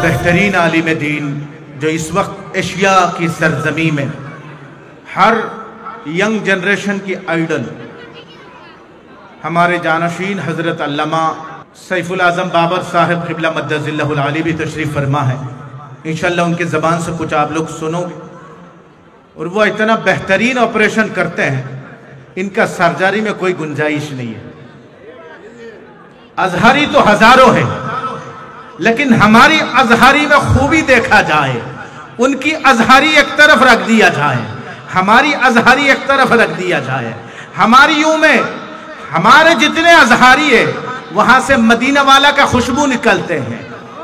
बेहतरीन आलिम दीन जो इस वक्त एशिया की सरजमी में हर यंग जनरेशन की आइडल हमारे जानशीन हज़रत अल्लामा सैफुल आज़म बाबर साहिब क़िबला मद्दज़िल्लहुल आली भी तशरीफ़ फरमा है। इंशाअल्लाह उनकी ज़बान से कुछ आप लोग सुनोगे। और वो इतना बेहतरीन ऑपरेशन करते हैं, इनका सर्जरी में कोई गुंजाइश नहीं है। अजहरी तो हजारों हैं, लेकिन हमारी अजहरी में खूबी देखा जाए, उनकी अजहरी एक तरफ रख दिया जाए, हमारी अजहरी एक तरफ रख दिया जाए। हमारी यूं में हमारे जितने अजहरी है वहां से मदीना वाला का खुशबू निकलते हैं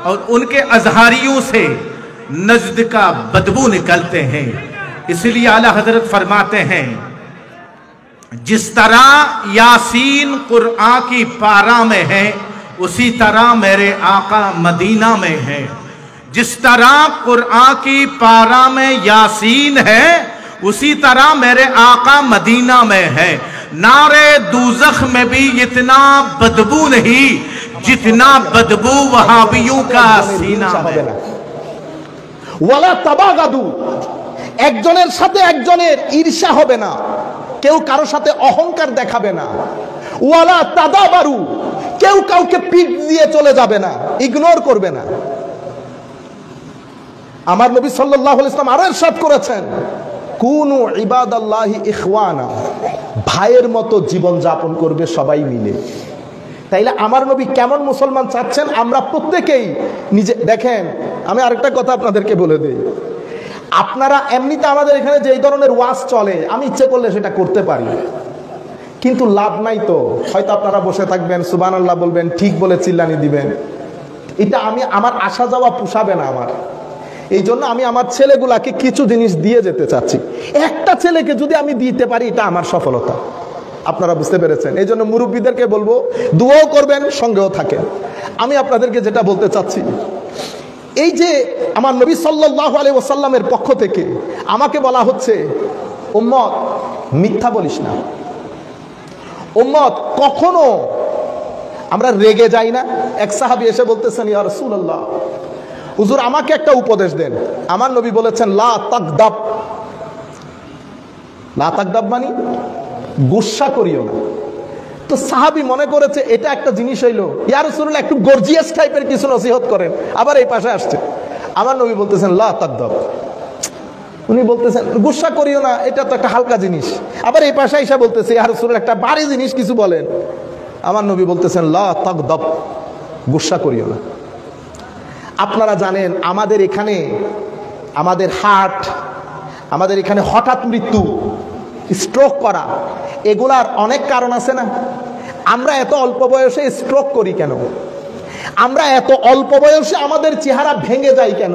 और उनके अजहरियों से नजद का बदबू निकलते हैं। इसलिए आला हजरत फरमाते हैं, जिस तरह यासीन कुरान की पारा में है उसी तरह मेरे आका मदीना में है। जिस तरह कुरान की पारा में यासीन है उसी तरह मेरे आका मदीना में है। नारे दूज़ख में भी इतना बदबू नहीं जितना बदबू वहाबियों का सीना में। ওয়ালা তাবাগাদু, একজনের সাথে একজনের ঈর্ষা হবে না, কেউ কারো সাথে অহংকার দেখাবে না। ওয়ালা তাদাবারু, কেউ কাউকে পিঠ দিয়ে চলে যাবে না, ইগনোর করবে না। আমার নবী সাল্লাল্লাহু আলাইহি ওয়াসাল্লাম আরো ইরশাদ করেছেন, কুনু ইবাদাল্লাহি ইখওয়ানা, ভাইয়ের মতো জীবন যাপন করবে সবাই মিলে। তাইলে আমার নবী কেমন মুসলমান চাচ্ছেন আমরা প্রত্যেকেই নিজে দেখেন। আমি আরেকটা কথা আপনাদেরকে বলে দেই, আপনারা এমনিতে আমাদের এখানে যে ধরনের ওয়াজ চলে আমি ইচ্ছে করলে সেটা করতে পারি, কিন্তু লাভ নাই তো। হয়তো আপনারা বসে থাকবেন, সুবহানাল্লাহ বলবেন, ঠিক বলে চিল্লানি দিবেন, এটা আমার আসা যাওয়া পোষাবে না আমার। এই জন্য আমি আমার ছেলেগুলাকে কিছু জিনিস দিয়ে যেতে চাচ্ছি। একটা ছেলেকে যদি আমি দিতে পারি এটা আমার সফলতা। আপনারা বুঝতে পেরেছেন? এই জন্য মুরব্বীদেরকে বলবো দুয়াও করবেন, সঙ্গেও থাকেন। আমি আপনাদেরকে যেটা বলতে চাচ্ছি, এই যে আমার নবী সাল্লাল্লাহু আলাইহি ওয়াসাল্লামের পক্ষ থেকে আমাকে বলা হচ্ছে, উম্মত মিথ্যা বলিস না। উম্মত কখনো আমরা রেগে যাই না। এক সাহাবী এসে বলতেছেন, ইয়া রাসূলুল্লাহ, হুজুর আমাকে একটা উপদেশ দেন। আমার নবী বলেছেন, লা তাকদাব। লা তাকদাব মানে গুসা করিও না। তো সাহাবী মনে করেছে এটা একটা জিনিস হইলো, ইয়া রাসূলুল্লাহ একটু গর্জিয়াস টাইপের কিছু নসিহত করেন। আবার এই পাশে আসছে, আমার নবী বলতেছেন লা তাকদাব। উনি বলতেছেন গুসা করিও না, এটা তো একটা হালকা জিনিস। আবার এই পাশে এসে বলতেছে, ইয়া রাসূলুল্লাহ একটা ভারী জিনিস কিছু বলেন। আমার নবী বলতেছেন লা তাকদাব, গুসা করিও না। আপনারা জানেন আমাদের এখানে আমাদের হার্ট, আমাদের এখানে হঠাৎ মৃত্যু, স্ট্রোক করা, এগুলার অনেক কারণ আছে না? আমরা এত অল্প বয়সে স্ট্রোক করি কেন? আমরা এত অল্প বয়সে আমাদের চেহারা ভেঙে যায় কেন?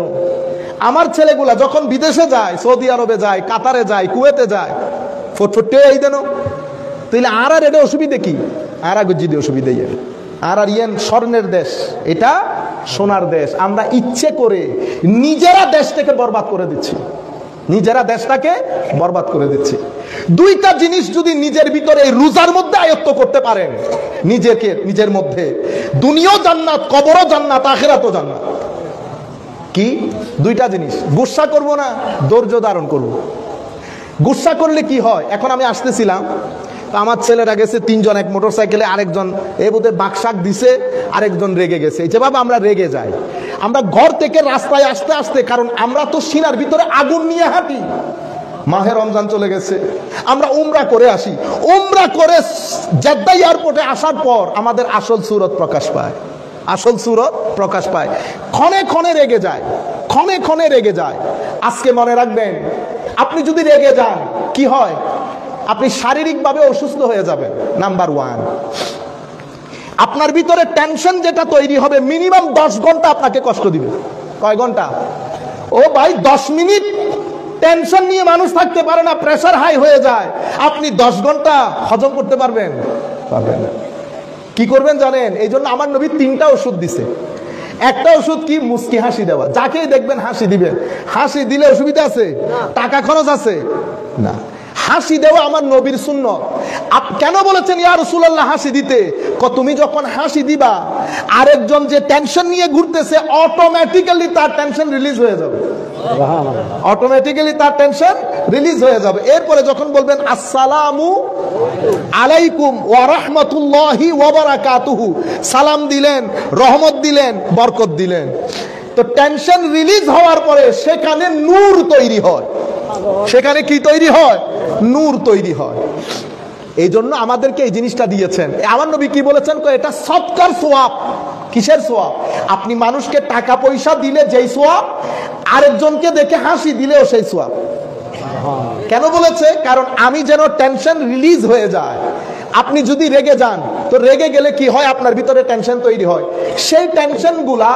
আমার ছেলেগুলা যখন বিদেশে যায়, সৌদি আরবে যায়, কাতারে যায়, কুয়েতে যায়, ফটফটে এই দেন তাইলে আর এটা অসুবিধা কি? আর গুজি দিয়ে অসুবিধা আর ইয়েন স্বর্ণের দেশ, এটা সোনার দেশ। আমরা ইচ্ছে করে নিজেরা দেশটাকে বরবাদ করে দিচ্ছি, নিজেরা দেশটাকে বরবাদ করে দিচ্ছি। দুইটা জিনিস যদি নিজের ভিতরে রোজার মধ্যে আয়ত্ত করতে পারেন, নিজেকে নিজের মধ্যে, দুনিয়াও জান্নাত, কবরও জান্নাত, আখিরাতও জান্নাত। কি দুইটা জিনিস? গুসা করব না, ধৈর্য ধারণ করব। গুসা করলে কি হয়? এখন আমি আসতেছিলাম, আমার ছেলেরা গেছে তিনজন এক মোটরসাইকেলে, আরেকজন এই বোধে বাকশাক দিছে, আরেকজন রেগে গেছে। এই যেভাবে আমরা রেগে যাই, আমরা ঘর থেকে রাস্তায় আসতে আসতে, কারণ আমরা তো সিনার ভিতরে আগুন নিয়ে হাঁটি। মাহে রমজান চলে গেছে, আমরা উমরা করে আসি, উমরা করে জেদ্দা এয়ারপোর্টে আসার পর আমাদের আসল সুরত প্রকাশ পায়, আসল সুরত প্রকাশ পায়। ক্ষণে ক্ষণে রেগে যায়, ক্ষণে ক্ষণে রেগে যায়। আজকে মনে রাখবেন, আপনি যদি রেগে যান কি হয়? আপনি শারীরিকভাবে অসুস্থ হয়ে যাবেন। নাম্বার ওয়ান, আপনার ভিতরে টেনশন যেটা তৈরি হবে, মিনিমাম 10 ঘন্টা আপনাকে কষ্ট দিবে। কয় ঘন্টা? ও ভাই 10 মিনিট টেনশন নিয়ে মানুষ থাকতে পারে না, প্রেসার হাই হয়ে যায়। আপনি 10 ঘন্টা হজম করতে পারবেন? পারবেন না। কি করবেন জানেন? এই জন্য আমার নবী 3টা ওষুধ দিছে। একটা ওষুধ কি? মুস্কি হাসি দেওয়া। যাকেই দেখবেন হাসি দিবেন। হাসি দিলে অসুবিধা আছে? টাকা খরচ আছে না। হাসি দেওয়া আমার নবীর সুন্নাত। কেন বলেছেন ইয়া রাসূলুল্লাহ হাসি দিতে? তুমি যখন হাসি দিবা আরেকজন যে টেনশন নিয়ে ঘুরতেছে অটোমেটিক্যালি তার টেনশন রিলিজ হয়ে যাবে, অটোমেটিক্যালি তার টেনশন রিলিজ হয়ে যাবে। এরপরে যখন বলবেন আসসালামু আলাইকুম ওয়া রাহমাতুল্লাহি ওয়া বারাকাতুহু, সালাম দিলেন, রহমত দিলেন, বরকত দিলেন, তো টেনশন রিলিজ হওয়ার পরে সেখানে নূর তৈরি হয়। সেখানে কি তৈরি হয়? নূর তৈরি হয়। এই জন্য আমাদেরকে এই জিনিসটা দিয়েছেন। আমার নবী কি বলেছেন? এটা সদকার সওয়াব। কিসের সওয়াব? আপনি মানুষকে টাকা পয়সা দিলে যেই সওয়াব, আরেকজনকে দেখে হাসি দিলেও সেই সওয়াব। কেন বলেছে? কারণ আমি যেন টেনশন রিলিজ হয়ে যায়। আপনি যদি রেগে যান, তো রেগে গেলে কি হয়? আপনার ভিতরে টেনশন তৈরি হয়। সেই টেনশন গুলা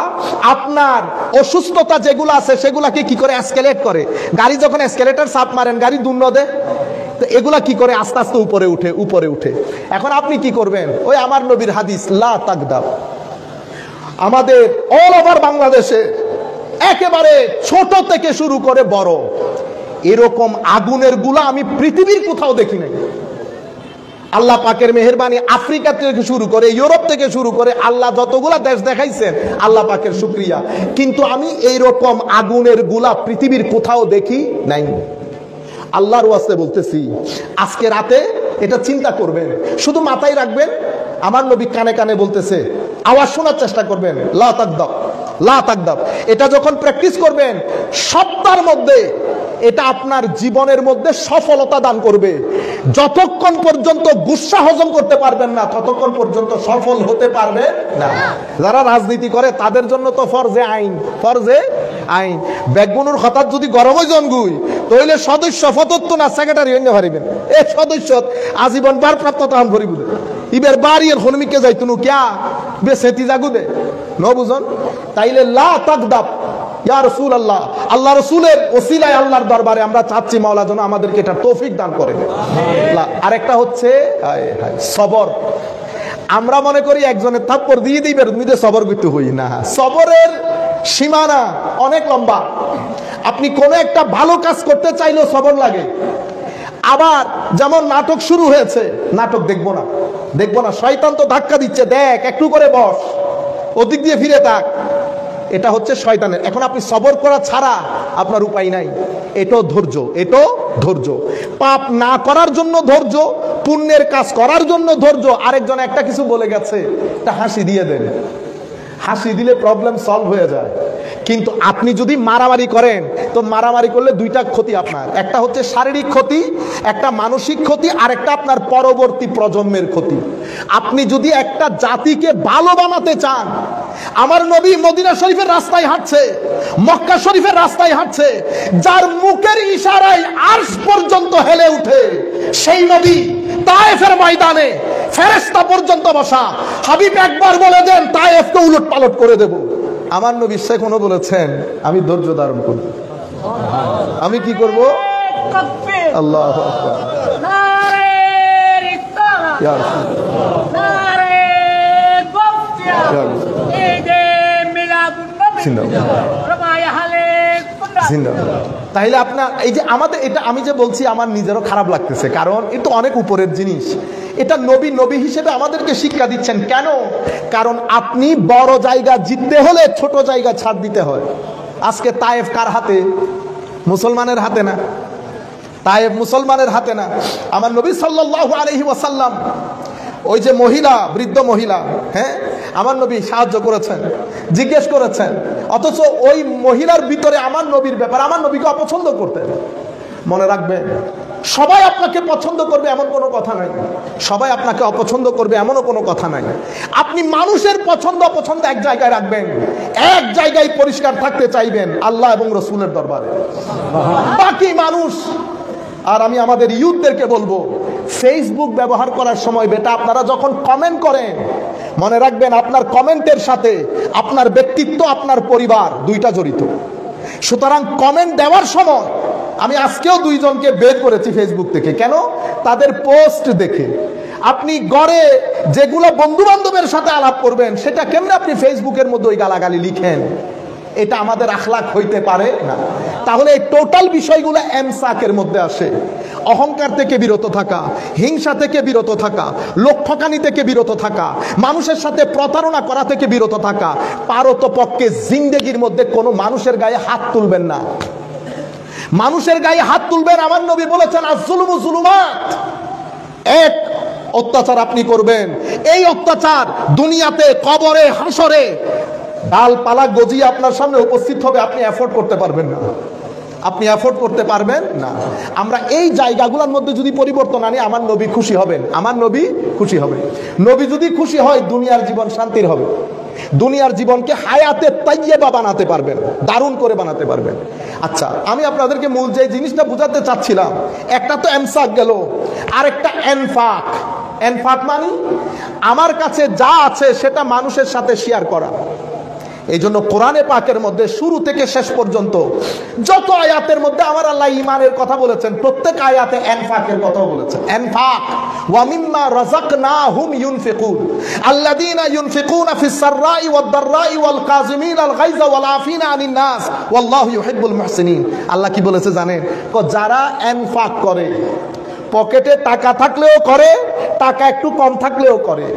আপনার অসুস্থতা যেগুলো আছে সেগুলাকে কি করে এসকেলেট করে। গাড়ি যখন এসকেলেটর চাপ মারেন, গাড়ি দুর্ন দেয়, তো এগুলা কি করে আস্তে আস্তে উপরে উঠে উপরে উঠে। এখন আপনি কি করবেন? ওই আমার নবীর হাদিস লা তাকদাব। আমাদের অল ওভার বাংলাদেশে একেবারে ছোট থেকে শুরু করে বড়, এরকম আগুনের গুলা আমি পৃথিবীর কোথাও দেখি নাই। আল্লাহ পাকের মেহেরবানি, আফ্রিকা থেকে শুরু করে, ইউরোপ থেকে শুরু করে আল্লাহ যতগুলা দেশ দেখাইছেন, আল্লাহ পাকের শুকরিয়া, কিন্তু আমি এইরকম আগুনের গুলা পৃথিবীর কোথাও দেখি নাই। আল্লাহর ওয়াস্তে বলতেছি, আজকে রাতে এটা চিন্তা করবেন, শুধু মাথায় রাখবেন। আমার নবী কানে কানে বলতেছে, আওয়াজ শোনার চেষ্টা করবেন, লা তাকদাব, লা তাকদাব। এটা যখন প্র্যাকটিস করবেন সপ্তাহের মধ্যে, এটা আপনার জীবনের মধ্যে সফলতা দান করবে। যতক্ষণ পর্যন্ত গুসা হজম করতে পারবেন না, ততক্ষণ পর্যন্ত সফল হতে পারবে না। যারা রাজনীতি করে তাদের জন্য তো ফরজে আইন, ফরজে আইন। বেগুনুর হঠাৎ যদি গরমই জনগুই, তাহলে সদস্য ফতত্ব না সেক্রেটারি হইতে পারিবেন। এই সদস্য আজীবন ভারপ্রাপ্ত তাহন করিব ইবের বাড়ির হনমিকে যাইতুনু কিয়া বে সেতি জাগুদে ন বুঝন। তাইলে লা তাকদাব ইয়া রাসূলুল্লাহ, আল্লাহ রাসূলের ওসিলায় আল্লাহর দরবারে আমরা চাচ্ছি মাওলা যেন আমাদেরকে এটা তৌফিক দান করেন। আরেকটা হচ্ছে সবর। আমরা মনে করি একজনের থাপ্পড় দিয়ে দিবে নিজে সবর করতে হই না। সবরের সীমানা অনেক লম্বা। আপনি কোন একটা ভালো কাজ করতে চাইলেও সবর লাগে। আবার যেমন নাটক শুরু হয়েছে, নাটক দেখবো না, দেখবো না, শয়তান তো ধাক্কা দিচ্ছে, দেখ একটু করে বস, ওদিক দিয়ে ফিরে থাক, এটা হচ্ছে শয়তানের। এখন আপনি সবর করা ছাড়া আপনার উপায় নাই। এটাও ধৈর্য, এটাও ধৈর্য। পাপ না করার জন্য ধৈর্য, পুণ্যের কাজ করার জন্য ধৈর্য। আরেকজন একটা কিছু বলে গেছে, একটা হাসি দিয়ে দেন, হাসি দিলে প্রবলেম সলভ হয়ে যায়। কিন্তু আপনি যদি মারামারি করেন, তো মারামারি করলে দুইটা ক্ষতি আপনার, একটা হচ্ছে শারীরিক ক্ষতি, একটা মানসিক ক্ষতি, আর একটা আপনার পরবর্তী প্রজন্মের ক্ষতি। আপনি যদি একটা জাতিকে ভালো বানাতে চান, আমার নবী মদিনা শরীফের রাস্তায় হাঁটছে, মক্কা শরীফের রাস্তায় হাঁটছে, যার মুখের ইশারায় আরশ পর্যন্ত হেলে উঠে, সেই নবী তায়েফের ময়দানে ফেরেশতা পর্যন্ত বসা। হাবিব একবার বলে দেন তায়েফকে উলট পালট করে দেব। আমার নবী সেখানে বলেছেন, আমি ধৈর্য ধারণ করব। আমি কি করব? আল্লাহু আকবার। নারে রিসালাত, ইয়া রাসূলুল্লাহ, নারে গফিয়া, এই যে মিলাদুন নবী, জিন্দাবাদ, রবায়া হালে জিন্দাবাদ। তাইলে আপনার এই যে আমাদের এটা, আমি যে বলছি আমার নিজেরও খারাপ লাগতেছে, কারণ এটা অনেক উপরের জিনিস। এটা নবী নবী হিসেবে আমাদেরকে শিক্ষা দিচ্ছেন। কেন? কারণ আপনি বড় জায়গা জিততে হলে ছোট জায়গা ছাড় দিতে হয়। আজকে তায়েফ কার হাতে? মুসলমানের হাতে না। তায়েফ মুসলমানের হাতে না। আমার নবী সাল্লাল্লাহু আলাইহি ওয়াসাল্লাম, ওই যে মহিলা, বৃদ্ধ মহিলা, হ্যাঁ, আমার নবী সাহায্য করেছেন, জিজ্ঞেস করেছেন, অথচ ওই মহিলার ভিতরে আমার নবীর ব্যাপার, আমার নবীকে অপছন্দ করতেন। মনে রাখবেন, সবাই আপনাকে পছন্দ করবে এমন কোনো কথা নাই, সবাই আপনাকে অপছন্দ করবে এমনও কোনো কথা নাই। আপনি মানুষের পছন্দ অপছন্দ এক জায়গায় রাখবেন, এক জায়গায় পরিষ্কার থাকতে চাইবেন, আল্লাহ এবং রসুলের দরবারে। বাকি মানুষ। আর আমি আমাদের ইউথদেরকে বলবো, ফেসবুক ব্যবহার করার সময় বেটা আপনারা যখন কমেন্ট করেন, মনে রাখবেন আপনার কমেন্টের সাথে আপনার ব্যক্তিত্ব, আপনার পরিবার দুইটা জড়িত। সুতরাং কমেন্ট দেওয়ার সময়, আমি আজকেও দুইজনকে বের করেছি ফেসবুক থেকে। কেন? তাদের পোস্ট দেখে। আপনি গড়ে যেগুলো বন্ধু বান্ধবের সাথে আলাপ করবেন, সেটা কেমনে আপনি ফেসবুকের মধ্যে ওই গালাগালি লিখেন? এটা আমাদের আখলাক হইতে পারে না। তাহলে এই টোটাল বিষয়গুলো এমসাকের মধ্যে আসে। অহংকার থেকে বিরত থাকা, হিংসা থেকে বিরত থাকা, লোক ঠকানি থেকে বিরত থাকা, মানুষের সাথে প্রতারণা করা থেকে বিরত থাকা। পারতপক্ষে জিন্দেগির মধ্যে কোনো মানুষের গায়ে হাত তুলবেন না। মানুষের গায়ে হাত তুলবেন, আমার নবী বলেছেন আজ-জুলুমু জুলুমাত, এক অত্যাচার আপনি করবেন, এই অত্যাচার দুনিয়াতে, কবরে, হাসরে ডালপালা গজিয়ে আপনার সামনে উপস্থিত হবে, আপনি এফোর্ড করতে পারবেন না, আপনি এফোর্ড করতে পারবেন না। আমরা এই জায়গাগুলোর মধ্যে যদি পরিবর্তন আনি, আমার নবী খুশি হবেন, আমার নবী খুশি হবেন। নবী যদি খুশি হয়, দুনিয়ার জীবন শান্তির হবে, দুনিয়ার জীবনকে হায়াতে তাইয়্যিবা বানাতে পারবেন, দারুণ করে বানাতে পারবেন। আচ্ছা, আমি আপনাদেরকে মূল যে জিনিসটা বোঝাতে চাচ্ছিলাম, একটা তো এমসাক গেল, আর একটা এনফাক। এনফাক মানে আমার কাছে যা আছে সেটা মানুষের সাথে শেয়ার করা। এই জন্য কোরআনে পাকের মধ্যে শুরু থেকে শেষ পর্যন্ত যত আয়াতের মধ্যে আমার আল্লাহ ঈমানের কথা বলেছেন, প্রত্যেক আয়াতে এনফাকের কথাও বলেছেন। এনফাক, ওয়া মিম্মা রাযাকনাহুম ইউনফিকুন, আল্লাযীনা ইউনফিকুনা ফিস সাররাই ওয়াদ দাররাই ওয়াল কাযিমিনাল গায়যা ওয়াল আফিনা আনিন নাস ওয়াল্লাহু ইউহিব্বুল মুহসিনিন। আল্লাহ কি বলেছে জানেন? যারা এনফাক করে, পকেটে টাকা থাকলেও করে, টাকা একটু কম থাকলেও করে,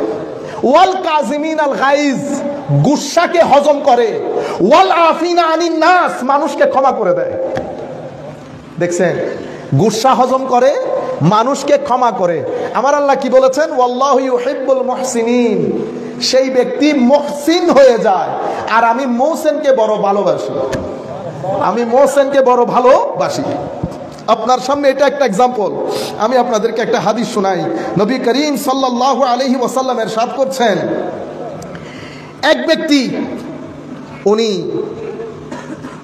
ওয়াল কাযিমিনাল গায়জ, গুসাকে হজম করে, ওয়াল আফিনা আনিন নাস, মানুষকে ক্ষমা করে দেয়। দেখছেন, গুসা হজম করে, মানুষকে ক্ষমা করে। আমার আল্লাহ কি বলেছেন? ওয়াল্লাহু ইউহিব্বুল মুহসিনিন, সেই ব্যক্তি মুহসিন হয়ে যায়। আর আমি মুহসিনকে বড় ভালোবাসি, আমি মুহসিনকে বড় ভালোবাসি। আপনার সামনে এটা একটা এক্সাম্পল, আমি আপনাদেরকে একটা হাদিস শোনাই। নবী করিম সাল্লাল্লাহু আলাইহি ওয়াসাল্লাম ইরশাদ করছেন, এক ব্যক্তি, উনি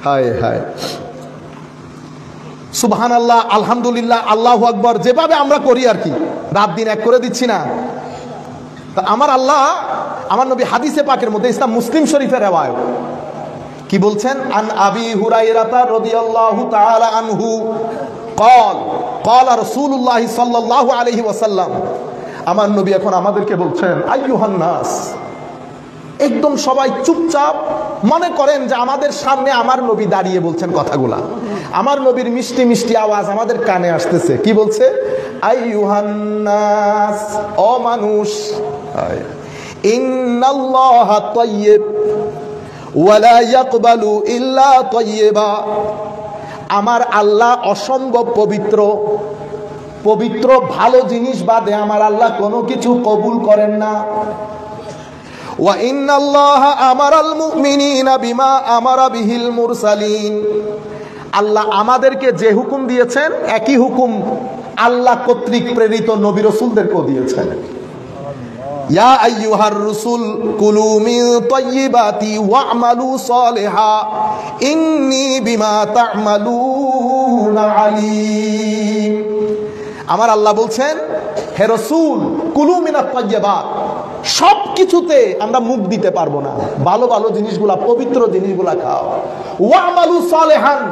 হায় হায় সুবহানাল্লাহ, আলহামদুলিল্লাহ, আল্লাহু আকবার, যেভাবে আমরা করি আর কি, রাত দিন এক করে দিচ্ছি না। তা আমার আল্লাহ, আমার নবী হাদিসে পাকের মধ্যে, ইসলাম মুসলিম শরীফের রিওয়ায়াত, কি বলছেন? আন আবি হুরায়রা রাদিয়াল্লাহু তাআলা আনহু قال قال رسول الله সাল্লাল্লাহু আলাইহি ওয়াসাল্লাম, আমার নবী এখন আমাদেরকে বলছেন, আইয়ুহান নাস, একদম সবাই চুপচাপ, মনে করেন যে আমাদের সামনে আমার নবী দাঁড়িয়ে বলছেন কথাগুলা, আমার নবীর মিষ্টি মিষ্টি আওয়াজ আমাদের কানে আসতেছে। কি বলছে? আইয়ুহান নাস, ও মানুষ, ইন্নাল্লাহা তাইয়্যিব ওয়ালা ইয়াকবালু ইল্লা তাইয়্যিবা, আমার আল্লাহ অসম্ভব পবিত্র, পবিত্র ভালো জিনিস বাদে আমার আল্লাহ কোনো কিছু কবুল করেন না। ওয়া ইন্নাল্লাহা আমারাল মুমিনিনা বিমা আমারা বিহিল মুরসালিন, আল্লাহ আমাদেরকে যে হুকুম দিয়েছেন, একই হুকুম আল্লাহ কর্তৃক প্রেরিত নবী রাসূলদেরকেও দিয়েছেন। ইয়া আইয়ুহার রাসূল কুলু মিন তাইয়্যিবাতি ওয়া'মালু সালিহা ইন্নী বিমা তা'মালুনা আলীম। আমার আল্লাহ বলছেন, হে রাসূল, কুলু মিনাত তাইয়্যিবাত, সব কিছুতে আমরা মুখ দিতে পারবো না, ভালো ভালো জিনিসগুলা, পবিত্র জিনিসগুলা খাও। ওয়া'মালু সালিহান,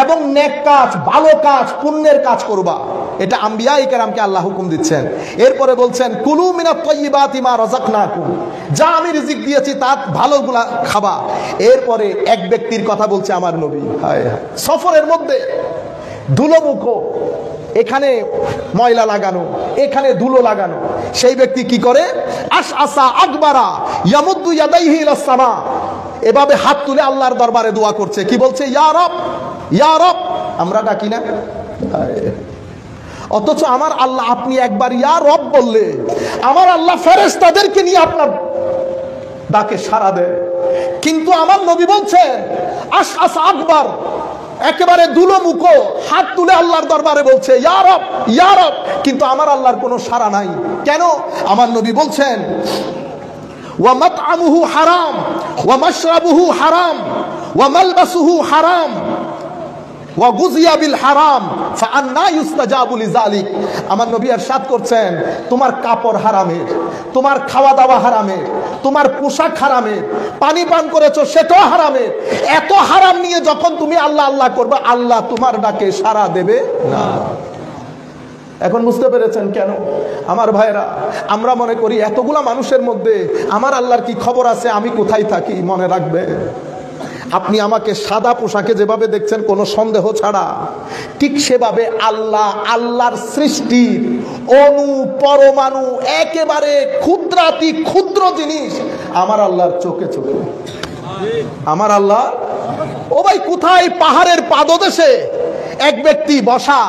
এবং নেক কাজ, ভালো কাজ, পুণ্যের কাজ করবা। এটা আম্বিয়ায়ে কেরামকে আল্লাহ হুকুম দিচ্ছেন। এরপরে বলছেন, কুলু মিনাত তাইয়্যিবাতি মা রাযাকনাকুম, যা আমি রিজিক দিয়েছি তার ভালোগুলা খাবা। এরপরে এক ব্যক্তির কথা বলছে আমার নবী, হায় হায়, সফরের মধ্যে ধুলোমুখো, এখানে ময়লা লাগানো, এখানে ধুলো লাগানো, সেই ব্যক্তি কি করে? আশআসা আকবারা ইয়ামুদ্দু ইয়াদাইহি ইলাস সামা, এভাবে হাত তুলে আল্লাহর দরবারে দোয়া করছে। কি বলছে? ইয়া রব, ইয়া রব। আমরা ডাকি না? অথচ আমার আল্লাহ, আপনি একবার ইয়া রব বললে আমার আল্লাহ ফেরেশতাদেরকে নিয়ে আপনার ডাকে সাড়া দেয়। কিন্তু আমার নবী বলছেন আশআসা আকবার, একেবারে দুলোমুখো, হাত তুলে আল্লাহর দরবারে বলছে ইয়া রব, ইয়া রব, কিন্তু আমার আল্লাহর কোনো সাড়া নাই। কেন? আমার নবী বলছেন, ওয়া মাতআমুহু হারাম ওয়া মাশরাবুহু হারাম ওয়া মালবাসুহু হারাম ওয়া গুযিয়া বিল হারাম ফাআন্না ইউস্তাজাবু লিযালিক। আমার নবী ইরশাদ করছেন, তোমার কাপড় হারামের, তোমার খাওয়া দাওয়া হারামের, তোমার পোশাক হারামের, পানি পান করেছো সেটাও হারামের। এত হারাম নিয়ে যখন তুমি আল্লাহ আল্লাহ করবে, আল্লাহ তোমার ডাকে সাড়া দেবে না। এখন বুঝতে পেরেছেন কেন? আমার ভাইরা, আমরা মনে করি এতগুলা মানুষের মধ্যে আমার আল্লাহর কি খবর আছে, আমি কোথায় থাকি? মনে রাখবে, আপনি আমাকে সাদা পোশাকে যেভাবে দেখছেন কোনো সন্দেহ ছাড়া, ঠিক সেভাবে আল্লাহর সৃষ্টির অণু পরমাণু একেবারে ক্ষুদ্রাতি ক্ষুদ্র জিনিস আমার আল্লাহর চোখে চোখে। আমার আল্লাহ, ও ভাই, কোথায় পাহাড়ের পাদদেশে এক ব্যক্তি বসা,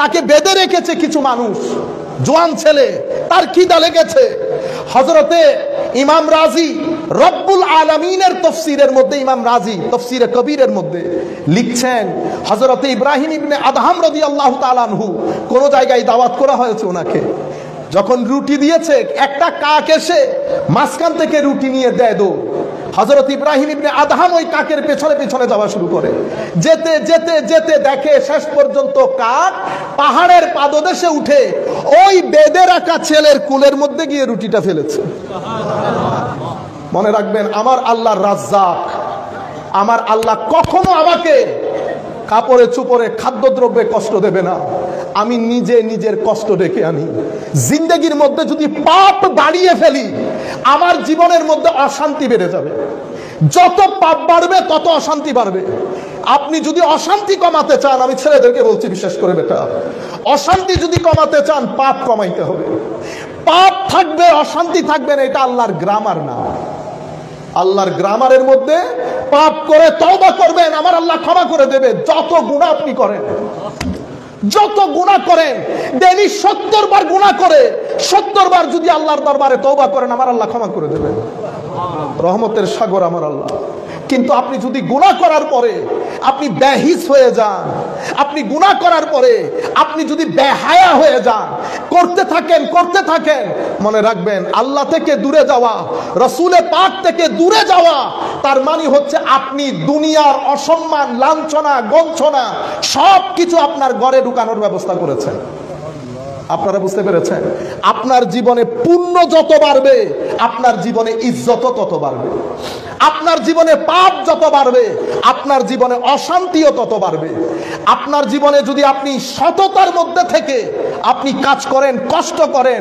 তাকে বেঁধে রেখেছে কিছু মানুষ, জোয়ান ছেলে, তার খিদা লেগেছে। হযরতে ইমাম রাজি রব্বুল আলামিনের তফসিরের মধ্যে, ইমাম রাজি তফসিরে কবিরের মধ্যে লিখছেন, হযরতে ইব্রাহিম ইবনে আদহাম রাদিয়াল্লাহু তাআলা আনহু কোন জায়গায় দাওয়াত করা হয়েছে ওনাকে, যখন রুটি দিয়েছে একটা কাক এসে মাঝখান থেকে রুটি নিয়ে দেয় দো। হযরত ইব্রাহিম ইবনে আদহাম ওই কাকের পেছনে পেছনে যাওয়া শুরু করে, যেতে যেতে যেতে দেখে শেষ পর্যন্ত কাক পাহাড়ের পাদদেশে উঠে ওই বেঁধে রাখা ছেলের কুলের মধ্যে গিয়ে রুটিটা ফেলেছে। মনে রাখবেন, আমার আল্লাহ রাজ্জাক, আমার আল্লাহ কখনো আমাকে কাপড়ে চুপড়ে খাদ্যদ্রব্যে কষ্ট দেবে না। আমি নিজে নিজের কষ্ট ডেকে আনি। জিন্দেগির মধ্যে যদি পাপ বাড়িয়ে ফেলি, আমার জীবনের মধ্যে অশান্তি বেড়ে যাবে। যত পাপ বাড়বে তত অশান্তি বাড়বে। আপনি যদি অশান্তি কমাতে চান, আমি ছেলেদেরকে বলছি বিশেষ করে, বেটা, অশান্তি যদি কমাতে চান পাপ কমাইতে হবে। পাপ থাকবে, অশান্তি থাকবে না, এটা আল্লাহর গ্রামার না। আল্লাহর গ্রামারের মধ্যে পাপ করে তওবা করবেন, আমার আল্লাহ ক্ষমা করে দেবে। যত গুনাহ আপনি করেন, যত গুনাহ করেন, ডেইলি 70 বার গুনাহ করে 70 বার যদি আল্লাহর দরবারে তওবা করেন, আমার আল্লাহ ক্ষমা করে দেবেন। রহমতের সাগর আমার আল্লাহ। কিন্তু আপনি যদি গুনাহ করার পরে আপনি বেহিস হয়ে যান, আপনি গুনাহ করার পরে আপনি যদি বেহায়া হয়ে যান, করতে থাকেন, মনে রাখবেন, আল্লাহ থেকে দূরে যাওয়া, রাসূলে পাক থেকে দূরে যাওয়া, তার মানে হচ্ছে আপনি দুনিয়ার অসম্মান, লাঞ্ছনা, গঞ্ছনা সব কিছু আপনার ঘরে ঢুকানোর ব্যবস্থা করেছেন। আপনারা বুঝতে পেরেছেন? আপনার জীবনে পুণ্য যত বাড়বে, আপনার জীবনে ইজ্জত তত বাড়বে। আপনার জীবনে পাপ যত বাড়বে, আপনার জীবনে অশান্তিও তত বাড়বে। আপনার জীবনে যদি আপনি সততার মধ্যে থেকে আপনি কাজ করেন, কষ্ট করেন,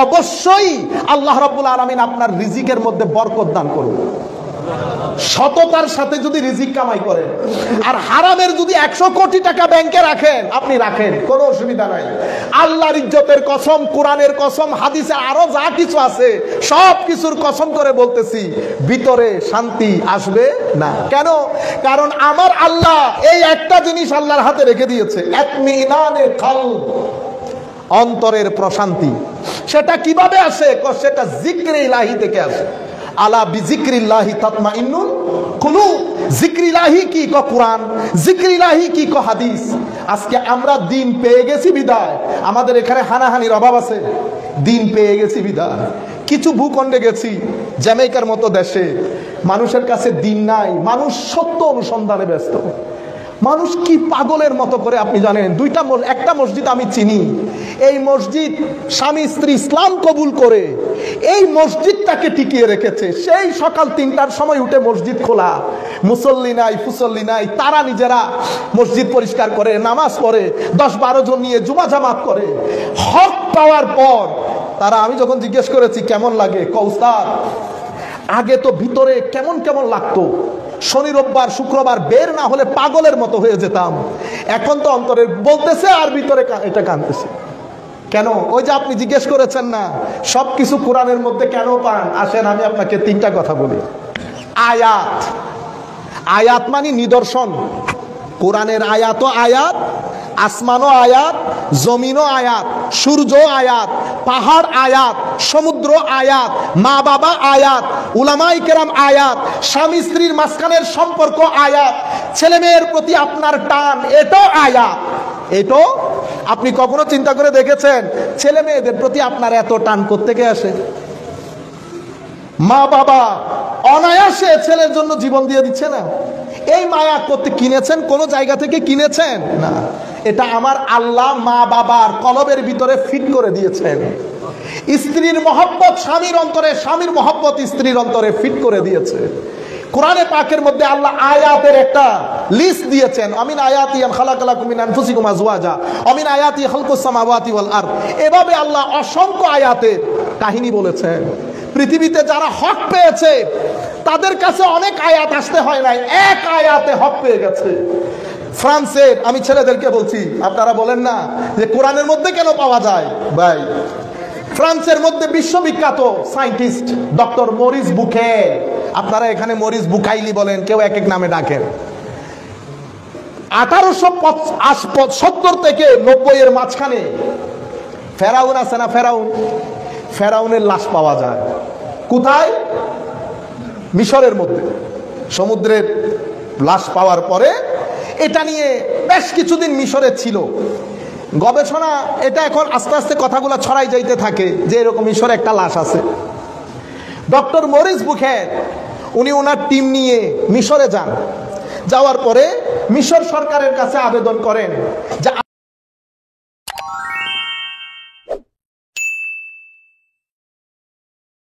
অবশ্যই আল্লাহ রাব্বুল আলামিন আপনার রিজিকের মধ্যে বরকত দান করবে। সততার সাথে যদি রিজিক কামাই করেন, আর হারামের যদি 100 কোটি টাকা ব্যাংকে রাখেন, আপনি রাখেন, কোনো অসুবিধা নাই। আল্লাহর ইজ্জতের কসম, কোরআনের কসম, হাদিসে আরো যা কিছু আছে সব কিছুর কসম করে বলতেছি, ভিতরে শান্তি আসবে না। কেন? কারণ আমার আল্লাহ এই একটা জিনিস আল্লাহর হাতে রেখে দিয়েছে, ইতমিনানে কলব, অন্তরের প্রশান্তি। সেটা কিভাবে আসে? সেটা জিক্রে ইলাহি থেকে আসে। আলা বিজিক্রিল্লাহি তাতমাইন্নুল কুলুব। জিক্রিল্লাহি কি? কোরআন। জিক্রিল্লাহি কি? হাদিস। আজকে আমরা দিন পেয়ে গেছি বিদায় আমাদের এখানে হানাহানির অভাব আছে। দিন পেয়ে গেছি বিদায় কিছু ভূখণ্ডে গেছি, জ্যামাইকার মতো দেশে মানুষের কাছে দিন নাই, মানুষ সত্য অনুসন্ধানে ব্যস্ত। মানুষ কি পাগলের মতো করে, আপনি জানেন, একটা মসজিদ আমি চিনি, এই মসজিদ স্বামী স্ত্রী ইসলাম কবুল করে এই মসজিদটাকে টিকিয়ে রেখেছে। সেই সকাল 3টার সময় উঠে মসজিদ খোলা, মুসল্লি নাই, ফুসল্লি নাই, তারা নিজেরা মসজিদ পরিষ্কার করে, নামাজ পড়ে, 10-12 জন নিয়ে জুমা জামাত করে। হক পাওয়ার পর তারা, আমি যখন জিজ্ঞেস করেছি কেমন লাগে, কৌস্তার আগে তো ভিতরে কেমন কেমন লাগতো, শনি রোববার শুক্রবার বের না হলে পাগলের মতো হয়ে যেতাম, এখন তো অন্তরে বলতেছে আর ভিতরে এটা কাঁদতেছে। কেন? ওই যে আপনি জিজ্ঞেস করেছেন না, সবকিছু কোরআনের মধ্যে কেন পান? আসেন আমি আপনাকে 3টা কথা বলি। আয়াত, আয়াত মানে নিদর্শন। কোরআনের আয়াতও আয়াত, আসমানও আয়াত, জমিনও আয়াত, সূর্য আয়াত, পাহাড় আয়াত, সমুদ্র আয়াত, মা বাবা আয়াত, উলামায়ে কেরাম আয়াত, স্বামী স্ত্রীর মাঝখানের সম্পর্ক আয়াত, ছেলে মেয়ের প্রতি আপনার টান, এটাও আয়াত। এটাও আপনি কখনো চিন্তা করে দেখেছেন ছেলে মেয়েদের প্রতি আপনার এত টান কোত্থেকে আসে? মা বাবা অনায়াসে ছেলের জন্য জীবন দিয়ে দিচ্ছে না, এই মায়া করতে কিনেছেন? কোন জায়গা থেকে কিনেছেন? না, এটা আমার আল্লাহ মা বাবার কলবের ভিতরে ফিট করে দিয়েছেন। স্ত্রীর মহব্বত স্বামীর অন্তরে, স্বামীর মহব্বত স্ত্রীর অন্তরে ফিট করে দিয়েছে। কোরআনে পাকের মধ্যে আল্লাহ আয়াতের একটা লিস্ট দিয়েছেন, আমিন আয়াতি আন খালাকালাকুম মিন আনফুসিকুম আজওয়াজা আমিন আয়াতি খালকুস সামাওয়াতি ওয়াল আরদ। এভাবে আল্লাহ অসংখ্য আয়াতের কাহিনী বলেছেন। পৃথিবীতে যারা হক পেয়েছে তাদের কাছে অনেক আয়াত আসতে হয় নাই, এক আয়াতে হক পেয়ে গেছে। ফ্রান্সের, আমি ছেলেদেরকে বলছি, আপনারা বলেন না যে কোরআনের মধ্যে কেন পাওয়া যায়, ভাই ফ্রান্সের মধ্যে বিশ্ববিখ্যাত সায়েন্টিস্ট ডক্টর মরিস বুকে, আপনারা এখানে মরিস বুকাইলি বলেন, কেউ এক এক নামে ডাকেন। 1870 থেকে 90 এর মাঝখানে ফেরাউন আছে না, ফেরাউনের লাশ পাওয়া যায় কোথায়? মিশরের মধ্যে। সমুদ্রের লাশ পাওয়ার পরে এটা নিয়ে বেশ কিছুদিন মিশরে ছিল গবেষণা। এটা এখন আস্তে আস্তে কথাগুলো ছড়াই যাইতে থাকে যে এরকম মিশরে একটা লাশ আছে। ডক্টর মরিস বুখের উনি ওনার টিম নিয়ে মিশরে যান। যাওয়ার পরে মিশর সরকারের কাছে আবেদন করেন যে